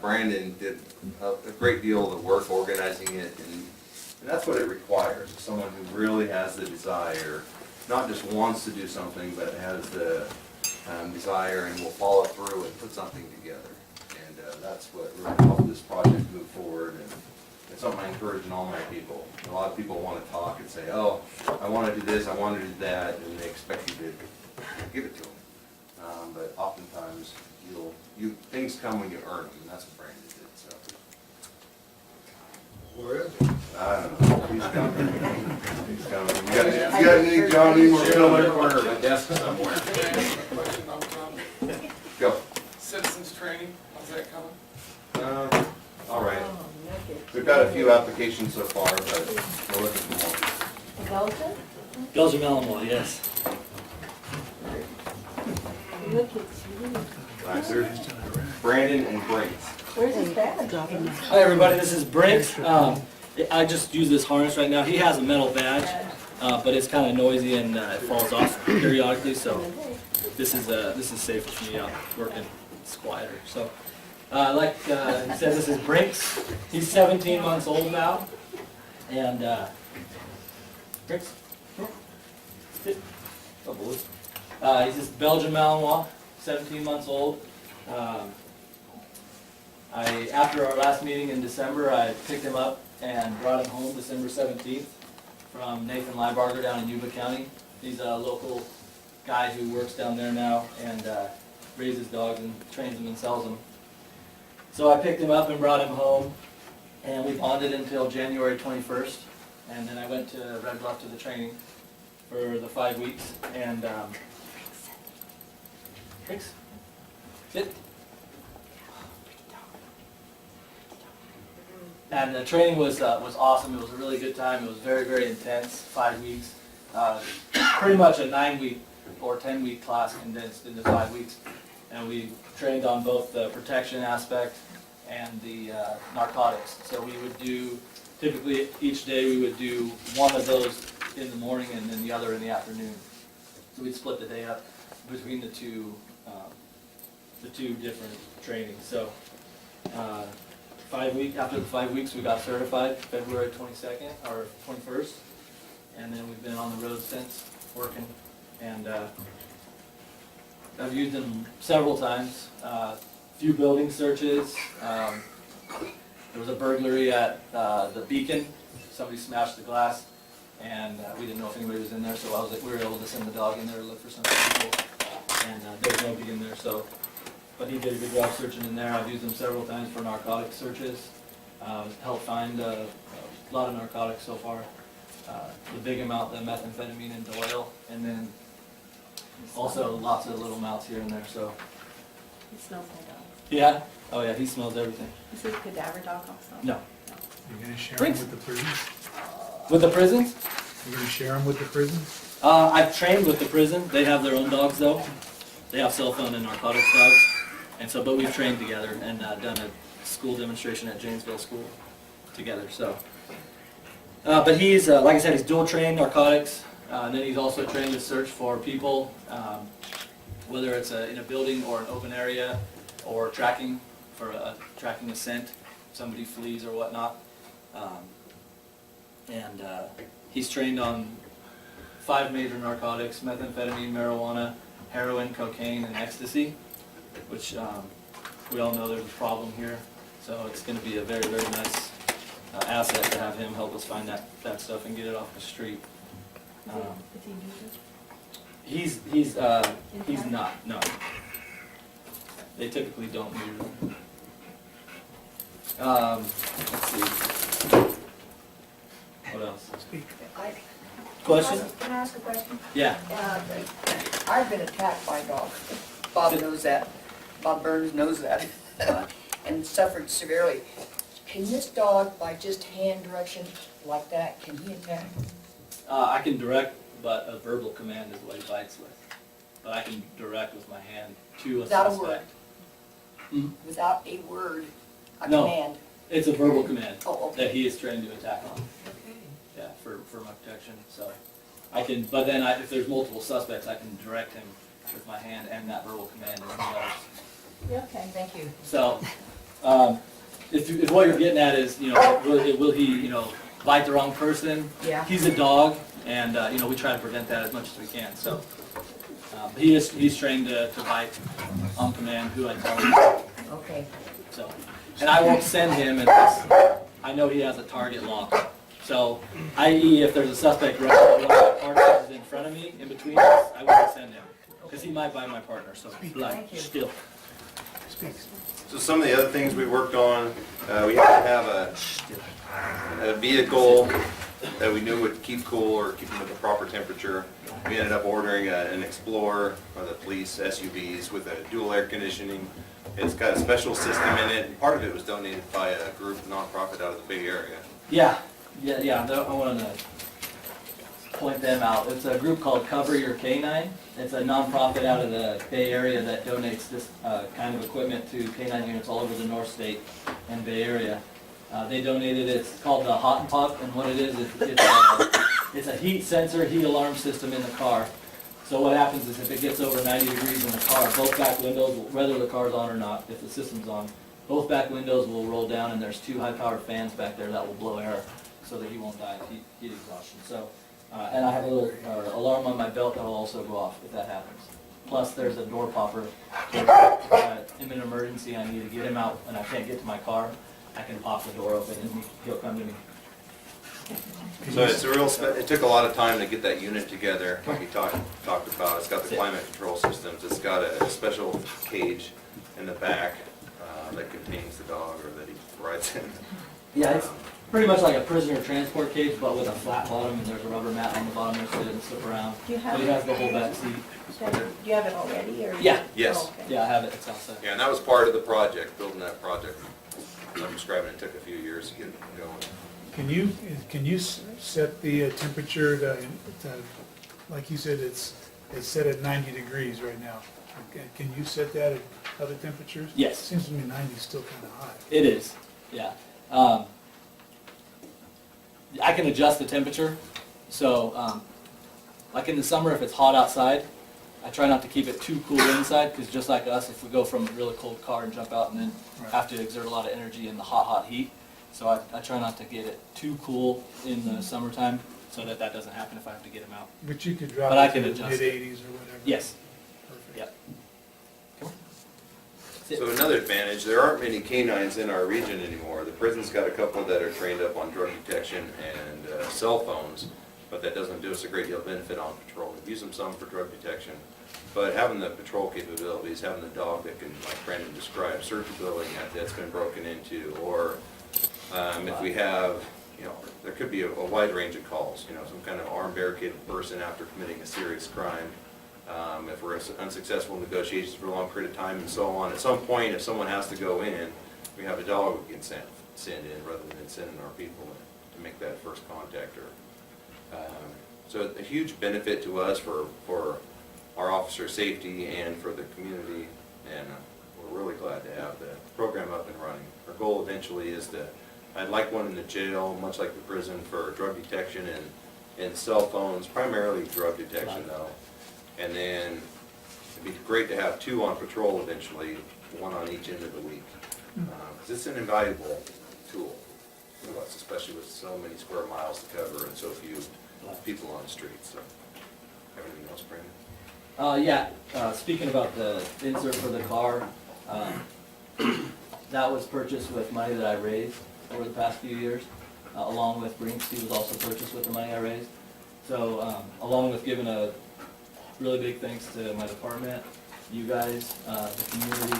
Brandon did a great deal of the work organizing it, and that's what it requires, someone who really has the desire, not just wants to do something, but has the desire and will follow through and put something together. And that's what really helped this project move forward, and it's something I encourage in all my people. A lot of people want to talk and say, oh, I want to do this, I want to do that, and they expect you to give it to them. But oftentimes, things come when you earn them, and that's what Brandon did, so. Where is it? I don't know, he's coming. He's coming. You got any, John, any more filler? Corner of my desk somewhere. Question on Tom. Go. Citizens training, how's that coming? All right. We've got a few applications so far, but we're looking for more. Belgium? Belgium Alamo, yes. Look at you. All right, sir. Brandon and Brent. Where's his badge? Hi everybody, this is Brent. I just use this harness right now. He has a metal badge, but it's kind of noisy and it falls off periodically, so this is safer for me out working. It's quieter. So, like he said, this is Brinks. He's 17 months old now, and Brinks. Sit. Oh boy. He's this Belgian Malinois, 17 months old. After our last meeting in December, I picked him up and brought him home December 17th from Nathan Liebarger down in Yuba County. He's a local guy who works down there now and raises dogs and trains them and sells them. So I picked him up and brought him home, and we bonded until January 21st. And then I went to Red Bluff to the training for the 5 weeks. And thanks. Sit. And the training was awesome. It was a really good time. It was very, very intense, 5 weeks. Pretty much a 9-week or 10-week class condensed into 5 weeks. And we trained on both the protection aspect and the narcotics. So we would do, typically each day we would do one of those in the morning and then the other in the afternoon. So we'd split the day up between the two different trainings. So after the 5 weeks, we got certified February 22nd or 21st, and then we've been on the road since working. And I've used them several times. Few building searches. There was a burglary at the Beacon. Somebody smashed the glass, and we didn't know if anybody was in there, so we were able to send the dog in there to look for some people, and there was nobody in there. So, but he did a good job searching in there. I've used them several times for narcotic searches. Helped find a lot of narcotics so far. The big amount, the methamphetamine and oil, and then also lots of little amounts here and there. So. He smells like dogs. Yeah. Oh yeah, he smells everything. Is he a cadaver dog also? No. You're gonna share Brinks. them with the prisons? With the prisons? You're gonna share them with the prisons? I've trained with the prison. They have their own dogs though. They have cell phone and narcotics dogs. And so, but we've trained together and done a school demonstration at Janesville School together. So, but he's, like I said, he's dual trained narcotics. And then he's also trained to search for people, whether it's in a building or an open area, or tracking for tracking a scent, somebody flees or whatnot. And he's trained on 5 major narcotics: methamphetamine, marijuana, heroin, cocaine, and ecstasy, which we all know there's a problem here. So it's going to be a very, very nice asset to have him help us find that stuff and get it off the street. Is he new? He's not, no. They typically don't do. Let's see. What else? Question? Can I ask a question? Yeah. I've been attacked by a dog. Bob knows that. Bob Burns knows that. And suffered severely. Can this dog, by just hand direction like that, can he attack? I can direct, but a verbal command is what he bites with. But I can direct with my hand to a Without a suspect. word? Hmm? Without a word, a No. command? It's a verbal command Oh, okay. that he is trained to attack on. Okay. Yeah, for my protection. So I can, but then if there's multiple suspects, I can direct him with my hand and that verbal command. And he knows. Yeah, okay. Thank you. So If what you're getting at is, will he, bite the wrong person? Yeah. He's a dog, and, we try to prevent that as much as we can, so. He's trained to bite on command, who I tell him, Okay. so. And I won't send him unless I know he has a target locked. So, i.e. if there's a suspect right one of my partners is in front of me, in between us, I wouldn't send him. Because he might bite my partner, so, Thank you. still. Speaks. So some of the other things we worked on, we had to have a vehicle that we knew would keep cool or keep them at the proper temperature. We ended up ordering an Explorer for the police SUVs with a dual air conditioning. It's got a special system in it, and part of it was donated by a group nonprofit out of the Bay Area. Yeah, I want to point them out. It's a group called Cover Your Canine. It's a nonprofit out of the Bay Area that donates this kind of equipment to canine units all over the North State and Bay Area. They donated it. It's called the Hot and Pop, and what it is, it's a heat sensor, heat alarm system in the car. So what happens is if it gets over 90 degrees in the car, both back windows, whether the car's on or not, if the system's on, both back windows will roll down, and there's 2 high-powered fans back there that will blow air so that he won't die of heat exhaustion. So, and I have a little alarm on my belt that will also go off if that happens. Plus, there's a door popper. So if I'm in an emergency, I need to get him out, and I can't get to my car, I can pop the door open, and he'll come to me. So it's a real, it took a lot of time to get that unit together, like we talked about. It's got the climate control systems, it's got a special cage in the back that contains the dog or that he rides in. Yeah, it's pretty much like a prisoner transport cage, but with a flat bottom, and there's a rubber mat on the bottom there so it doesn't slip around. Do you But have he it? has the whole back seat. Do you have it already, or? Yeah. Yes. Oh, okay. Yeah, I have it, it's outside. Yeah, and that was part of the project, building that project. I'm describing it took a few years to get it going. Can you set the temperature to, like you said, it's set at 90 degrees right now. Can you set that at other temperatures? Yes. Seems to me 90 is still kind of high. It is, yeah. I can adjust the temperature, so like in the summer, if it's hot outside, I try not to keep it too cool inside, because just like us, if we go from a really cold car and jump out and then Right. have to exert a lot of energy in the hot heat, so I try not to get it too cool in the summertime, so that doesn't happen if I have to get him out. But you could drop But I it can to adjust it. mid-80s or whatever. Yes, Perfect. yep. Come on. That's it. So another advantage, there aren't many canines in our region anymore. The prison's got a couple that are trained up on drug detection and cell phones, but that doesn't do us a great deal of benefit on patrol. We use them some for drug detection, but having the patrol capabilities, having the dog that can, like Brandon described, search a building that's been broken into, or if we have, there could be a wide range of calls, some kind of armed barricaded person after committing a serious crime. If we're unsuccessful in negotiations for a long period of time and so on. At some point, if someone has to go in, we have a dog we can send in rather than sending our people to make that first contact. So a huge benefit to us for our officer safety and for the community, and we're really glad to have the program up and running. Our goal eventually is I'd like one in the jail, much like the prison, for drug detection and cell phones, primarily drug detection though. And then it'd be great to have 2 on patrol eventually, 1 on each end of the week. Because it's an invaluable tool to us, especially with so many square miles to cover and so few people on the streets. So, everything else, Brandon? Speaking about the insert for the car, that was purchased with money that I raised over the past few years, along with Brinks. He was also purchased with the money I raised. So, along with giving a really big thanks to my department, you guys, the community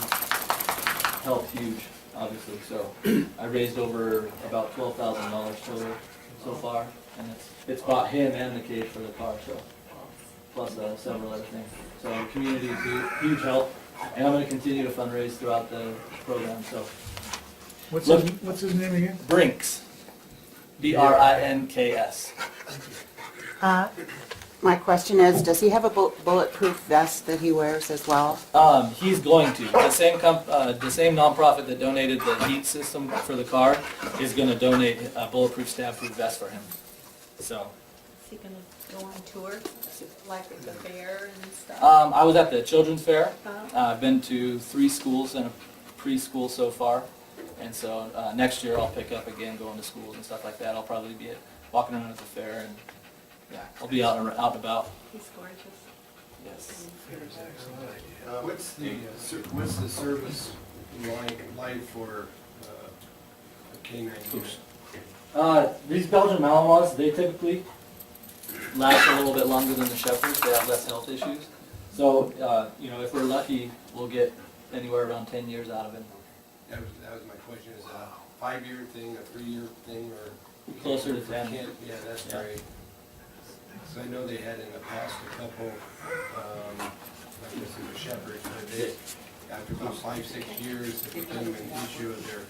helped huge, obviously. So I raised over about $12,000 total so far, and it's bought him and the cage for the car, so plus several other things. So the community is huge help, and I'm going to continue to fundraise throughout the program. So What's his name again? Brinks, Brinks. My question is, does he have a bulletproof vest that he wears as well? He's going to. The same nonprofit that donated the heat system for the car is going to donate a bulletproof stab-proof vest for him. So, Is he gonna go on tours, like at the fair and stuff? I was at the children's fair. Uh-huh. I've been to 3 schools and a preschool so far. And so, next year I'll pick up again, going to schools and stuff like that. I'll probably be walking around at the fair and, yeah, I'll be out and about. He's gorgeous. Yes. What's the service like for a canine unit? These Belgian Malinois, they typically last a little bit longer than the Shepherds. They have less health issues. So, you know, if we're lucky, we'll get anywhere around 10 years out of it. That was my question, is it a 5-year thing, a 3-year thing, or? Closer to 10. Yeah, that's Yeah. great. So I know they had in the past a couple, I guess it was shepherds, but they, after about 5-6 years, it became an issue of their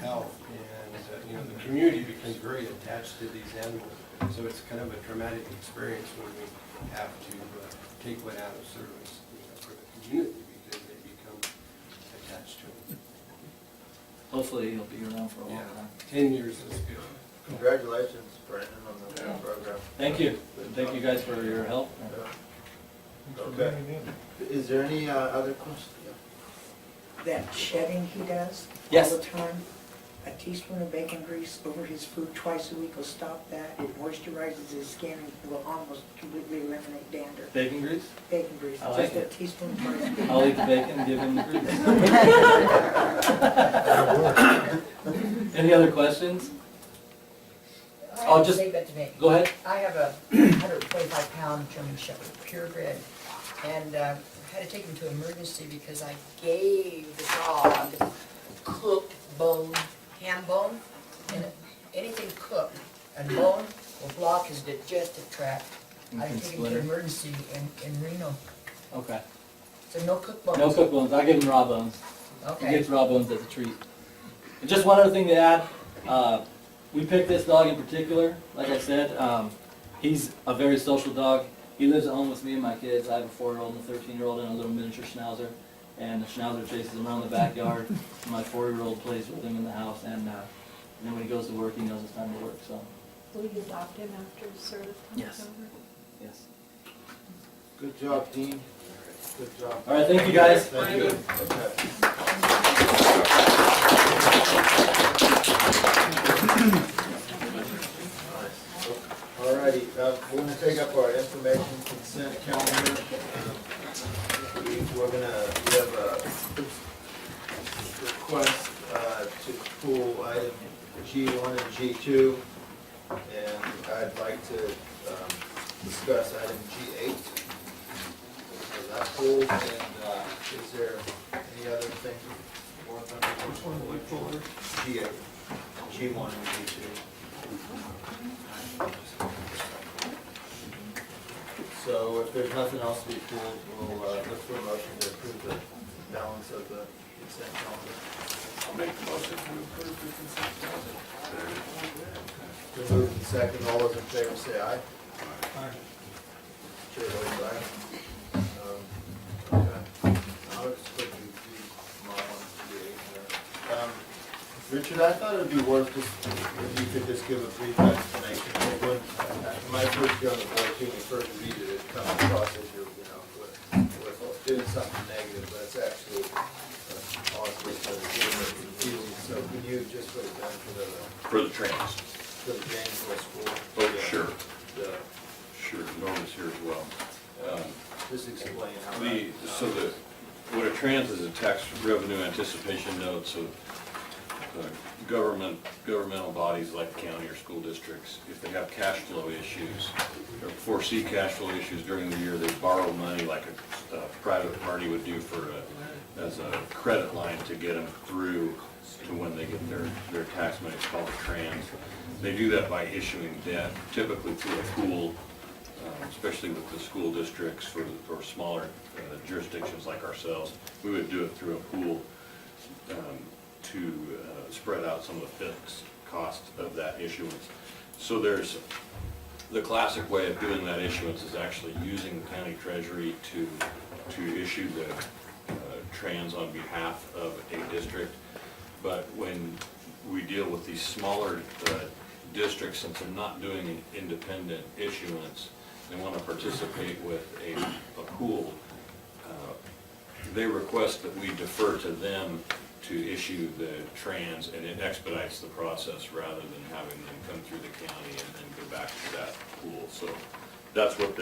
health. And, you know, the community becomes very attached to these animals. So it's kind of a traumatic experience when we have to take one out of service, you know, for the community, because they become attached to it. Hopefully he'll be around for a long Yeah, time. 10 years is good. Congratulations, Brandon, on the program. Thank you. Thank you guys for your help. Okay. Is there any other questions? That shedding he does Yes. all the time, a teaspoon of bacon grease over his food twice a week will stop that. It moisturizes his skin and will almost completely eliminate dander. Bacon grease? Bacon grease, I like just a it. teaspoon twice a week. I'll eat the bacon and give him the grease. Any other questions? Oh, just- Leave that to me. Go ahead. I have a 125-pound German Shepherd, purebred, and had to take him to emergency because I gave the dog cooked bone, ham bone, and anything cooked and bone will block his digestive tract. I had to take him to emergency in Reno, Okay. so no cooked bones. No cooked bones. I give him raw bones. He Okay. gets raw bones as a treat. And just one other thing to add. We picked this dog in particular. Like I said, he's a very social dog. He lives at home with me and my kids. I have a 4-year-old and a 13-year-old and a little miniature schnauzer. And the schnauzer chases him around the backyard. My 4-year-old plays with him in the house. And then when he goes to work, he knows it's time to work. So, Will you adopt him after service comes Yes. over? yes. Good job, team. Good job. All right, thank you guys. Thank you. Okay. Alrighty, we're gonna take up our information consent calendar. We have a request to pull item G1 and G2, and I'd like to discuss item G8. So that pulled, and is there any other thing? Which one did we pull? G8, G1 and G2. So if there's nothing else to be pulled, we'll look for a motion to approve the balance of the consent calendar. I'll make the motion to approve the consent calendar. Been moved and second, all those in favor say aye. Chair votes aye. Okay. I'll just quickly do my one to the eight there. Richard, I thought it would be worth just, if you could just give a brief explanation. When I first got on the board, when you first read it, it comes across as you're, with doing something negative, but it's actually positive, but it's a little bit confusing. So can you just put it down For the trans. for the Janesville school? Oh, sure, The- sure, Norma's here as well. Just explain how. What a trans is a tax revenue anticipation note, so governmental bodies like the county or school districts, if they have cash flow issues, or foresee cash flow issues during the year, they borrow money like a private party would do as a credit line to get them through to when they get their tax money. It's called a trans. They do that by issuing debt, typically through a pool, especially with the school districts for smaller jurisdictions like ourselves. We would do it through a pool to spread out some of the fixed costs of that issuance. So there's, the classic way of doing that issuance is actually using the county treasury to issue the trans on behalf of a district. But when we deal with these smaller districts, since they're not doing an independent issuance, they want to participate with a pool, they request that we defer to them to issue the trans, and it expedites the process rather than having them come through the county and then go back to that pool. So that's what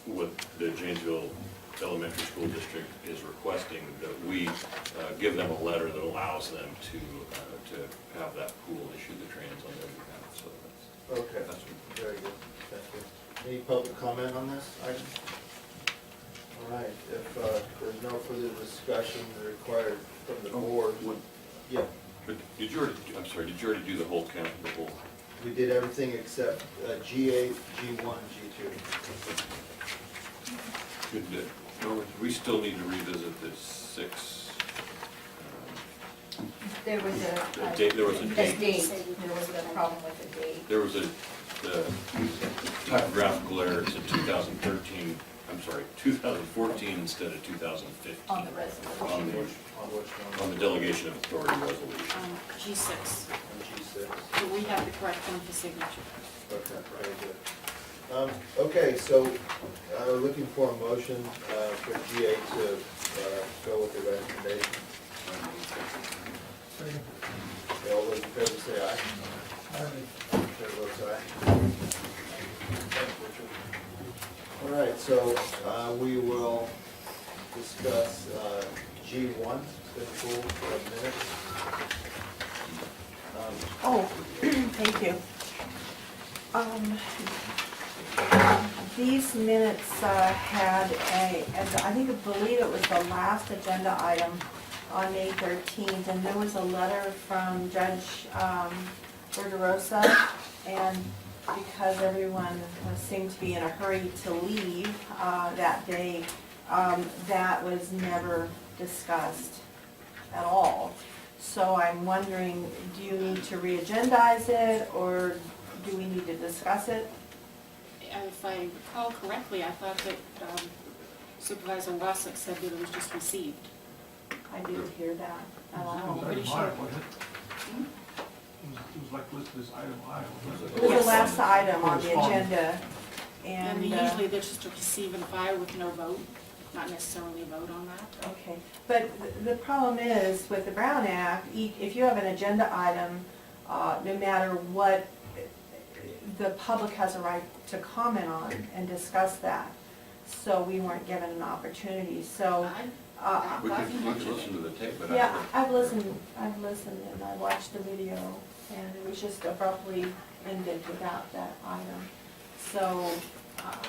what the Janesville Elementary School District is requesting, that we give them a letter that allows them to have that pool issue the trans on their behalf. So Okay, that's very good, thank you. Any public comment on this item? All right, if there's no further discussion required from the board, yeah, But did you already do the whole count, the whole? we did everything except G8, G1, G2. Good. We still need to revisit the 6. There was The date- there was a date. There was a problem with the date. There was the typographical error, it's in 2013, I'm sorry, 2014 instead of 2015. On the resolution. On the, On which one? on the delegation of authority resolution. G6. On G6. So we have the correct one for signature. Okay, very good. Okay, so looking for a motion for G8 to go with the recommendation. Okay, all those in favor say aye. Chair votes aye. Thanks, Richard. All right, so we will discuss G1, it's been cool for a minute. Oh, thank you. These minutes had I believe it was the last agenda item on May 13th, and there was a letter from Judge Verderosa, and because everyone seemed to be in a hurry to leave that day, that was never discussed at all. So I'm wondering, do you need to re-agendize it, or do we need to discuss it? If I recall correctly, I thought that Supervisor Wassick said that it was just received. I didn't hear that at all. I'm pretty sure. It was like listed as item I, wasn't It was the last item on the Correspondence. agenda, And and, usually they're just to receive and file with no vote, not necessarily a vote on that. okay. But the problem is, with the Brown Act, if you have an agenda item, no matter what, the public has a right to comment on and discuss that. So we weren't given an opportunity, so, We could listen to the tape, but yeah, I've listened and I watched the video, and it was just abruptly ended without that item. So,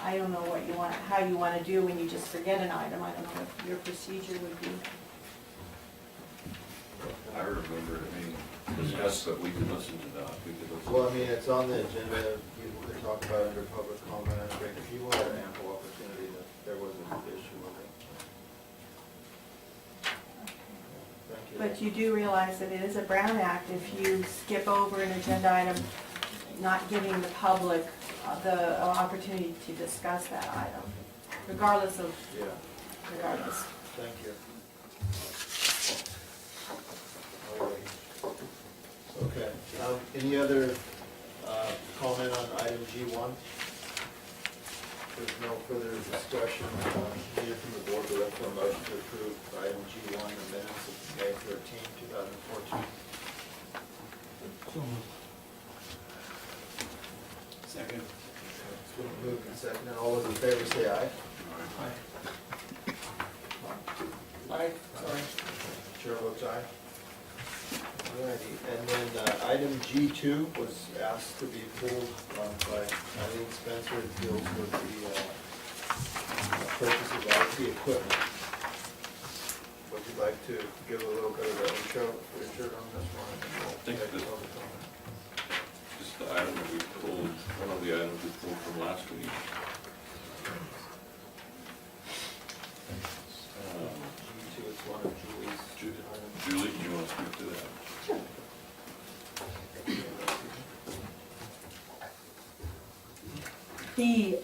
I don't know what you want, how you want to do when you just forget an item. I don't know what your procedure would be. I remember it being discussed, but we could listen to that. We could listen. Well, I mean, it's on the agenda, people could talk about it under public comment, I think people had ample opportunity that there was an issue with it. Thank you. But you do realize that it is a Brown Act if you skip over an agenda item, not giving the public the opportunity to discuss that item, regardless of, Yeah, regardless. thank you. All right. Okay, any other comment on item G1? There's no further discussion needed from the board, but look for a motion to approve item G1, the minutes of May 13, 2014. So moved. Second. It's been moved and seconded. All those in favor say aye. Aye, sorry. Chair votes aye. Alrighty, and then item G2 was asked to be pulled by Eileen Spencer. It deals with the purchase of IT equipment. Would you like to give a little bit of an intro, Richard, on this one? And then we'll Think take that- public comment. Just the item that we pulled, one of the items we pulled from last week. G2, it's one of Julie's items. Julie, do you want to speak to that? The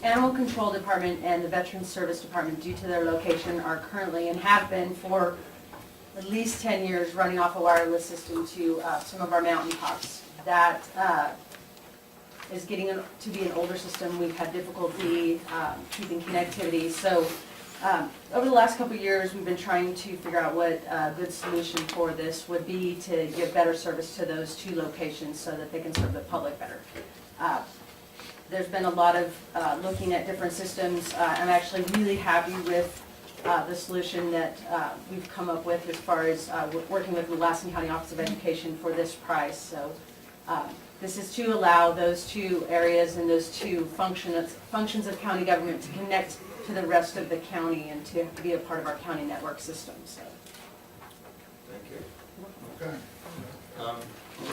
Animal Control Department and the Veterans Service Department, due to their location, are currently and have been for at least 10 years running off a wireless system to some of our mountaintops. That is getting to be an older system. We've had difficulty keeping connectivity. So Over the last couple of years, we've been trying to figure out what a good solution for this would be to give better service to those two locations so that they can serve the public better. There's been a lot of looking at different systems. I'm actually really happy with the solution that we've come up with as far as working with the Lassen County Office of Education for this price. So this is to allow those two areas and those two functions of county government to connect to the rest of the county and to be a part of our county network system. So. Thank you. Okay. All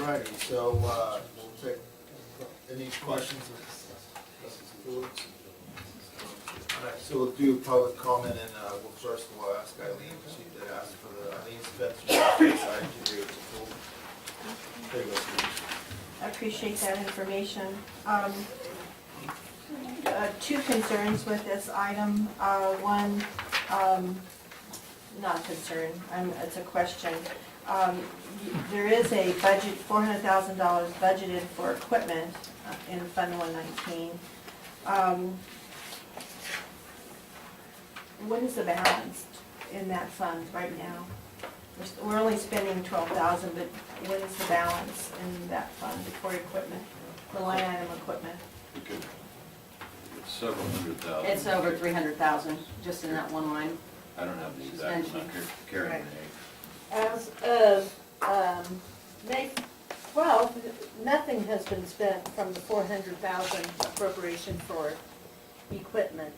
righty, so we'll take any questions. All right, so we'll do public comment, and first we'll ask Eileen, because she did ask for the, Eileen Spencer, side to do it. There you go. I appreciate that information. Two concerns with this item. One, not a concern, it's a question. There is a budget, $400,000 budgeted for equipment in Fund 119. What is the balance in that fund right now? We're only spending $12,000, but what is the balance in that fund for equipment, the line item equipment? It's several hundred thousand. It's over 300,000 just in that one line. I don't have the exact, I'm not carrying the As of May 12th, nothing has been spent from the 400,000 appropriation for equipment.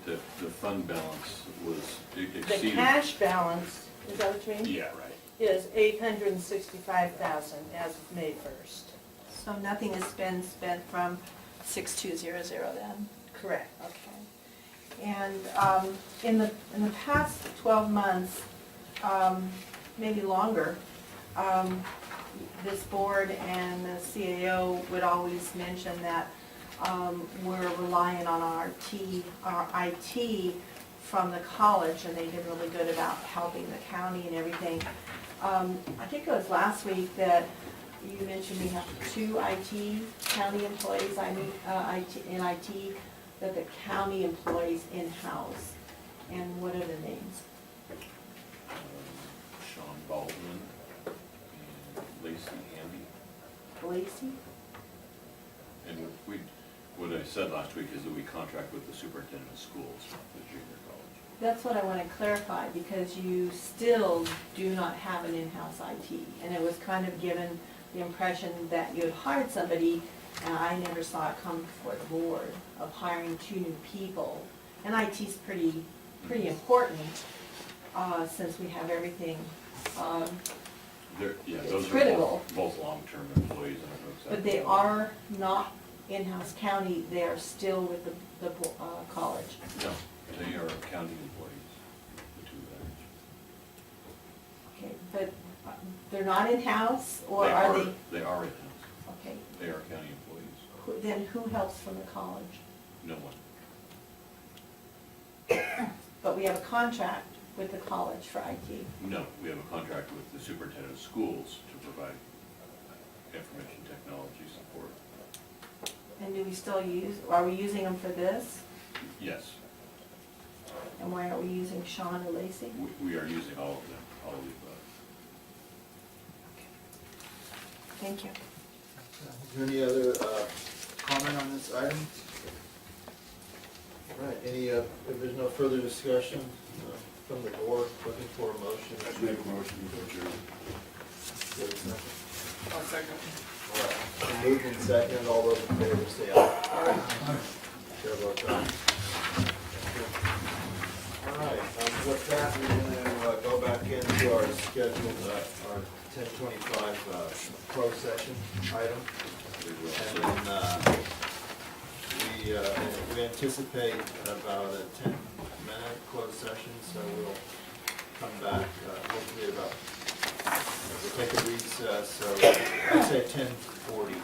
The fund balance was The exceeded. cash balance, is that what you mean? Yeah, right. Is 865,000 as of May 1st. So nothing has been spent from 6200 then? Correct. Okay. And in the past 12 months, maybe longer, this board and the CAO would always mention that we're relying on our IT from the college, and they've been really good about helping the county and everything. I think it was last week that you mentioned we have 2 IT county employees, in IT, that the county employees in-house. And what are their names? Sean Baldwin and Lacey Hamby. Lacey? And what I said last week is that we contract with the superintendent of schools, the junior college. That's what I want to clarify, because you still do not have an in-house IT. And it was kind of given the impression that you had hired somebody, and I never saw it come before the board of hiring 2 new people. And IT's pretty important, since we have everything. Yeah, It's those are critical. both long-term employees. I don't know exactly. But they are not in-house county, they are still with the college. No, they are county employees, the 2 guys. Okay, but they're not in-house, or are they? They are in-house. Okay, They are county employees. then who helps from the college? No one. But we have a contract with the college for IT. No, we have a contract with the superintendent of schools to provide information technology support. And do we still are we using them for this? Yes, And why are we using Sean or Lacey? we are using all of them, all of the above. Thank you. Is there any other comment on this item? All right, if there's no further discussion from the board, looking for a motion. I'd make a motion to adjourn. I'll second. All right, moved and seconded, all those in favor say aye. Chair votes aye. All right, with that, we're going to go back into our scheduled, our 10:25 closed session item. And then we anticipate about a 10-minute closed session, so we'll come back hopefully about, we'll take a recess, so I'd say 10:40.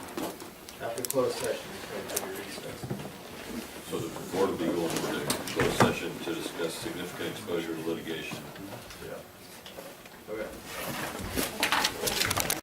After closed session, we'll take a recess. So the board will be going into closed session to discuss significant exposure to litigation. Yeah. Okay.